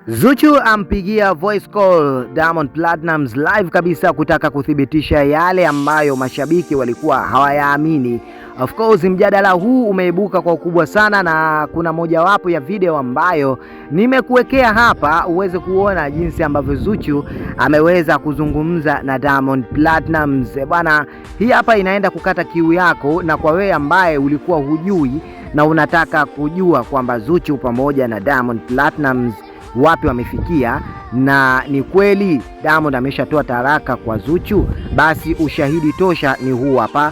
Zuchu ampigia voice call Diamond Platnumz live kabisa kutaka kuthibitisha yale ambayo mashabiki walikuwa hawayaamini. Of course mjadala huu umeibuka kwa ukubwa sana, na kuna mojawapo ya video ambayo nimekuwekea hapa uweze kuona jinsi ambavyo Zuchu ameweza kuzungumza na Diamond Platnumz. Bwana, hii hapa inaenda kukata kiu yako, na kwa wewe ambaye ulikuwa hujui na unataka kujua kwamba Zuchu pamoja na Diamond Platnumz wapi wamefikia, na ni kweli Diamond ameshatoa taraka kwa Zuchu, basi ushahidi tosha ni huu hapa.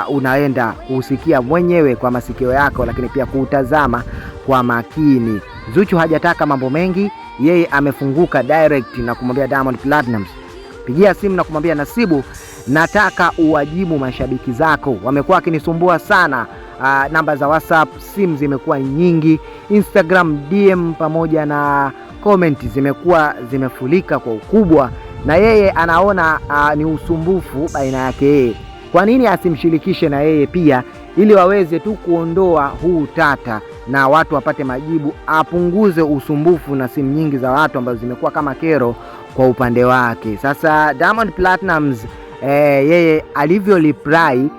Unaenda kusikia mwenyewe kwa masikio yako, lakini pia kuutazama kwa makini. Zuchu hajataka mambo mengi, yeye amefunguka direct na kumwambia Diamond Platnumz, pigia simu na kumwambia Nasibu, nataka uwajibu mashabiki zako, wamekuwa akinisumbua sana. Namba za WhatsApp, simu zimekuwa nyingi, Instagram DM pamoja na comment zimekuwa zimefulika kwa ukubwa, na yeye anaona ni usumbufu baina yake yeye. Kwa nini asimshirikishe na yeye pia, ili waweze tu kuondoa huu tata na watu wapate majibu, apunguze usumbufu na simu nyingi za watu ambazo zimekuwa kama kero kwa upande wake. Sasa Diamond Platnumz yeye alivyo reply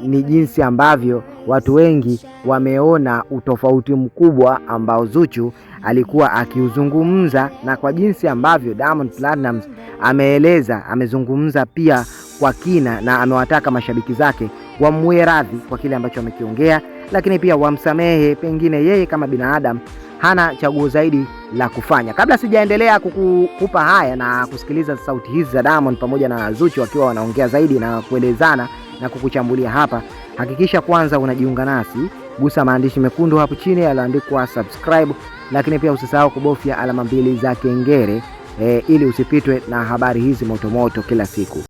ni jinsi ambavyo watu wengi wameona utofauti mkubwa ambao Zuchu alikuwa akiuzungumza, na kwa jinsi ambavyo Diamond Platnumz ameeleza, amezungumza pia kwa kina, na amewataka mashabiki zake wamwe radhi kwa kile ambacho amekiongea, lakini pia wamsamehe, pengine yeye kama binadamu hana chaguo zaidi la kufanya. Kabla sijaendelea kukupa haya na kusikiliza sauti hizi za Diamond pamoja na Zuchu wakiwa wanaongea zaidi na kuelezana na kukuchambulia hapa, hakikisha kwanza unajiunga nasi, gusa maandishi mekundu hapo chini yaliyoandikwa subscribe, lakini pia usisahau kubofya alama mbili za kengele ili usipitwe na habari hizi moto moto kila siku.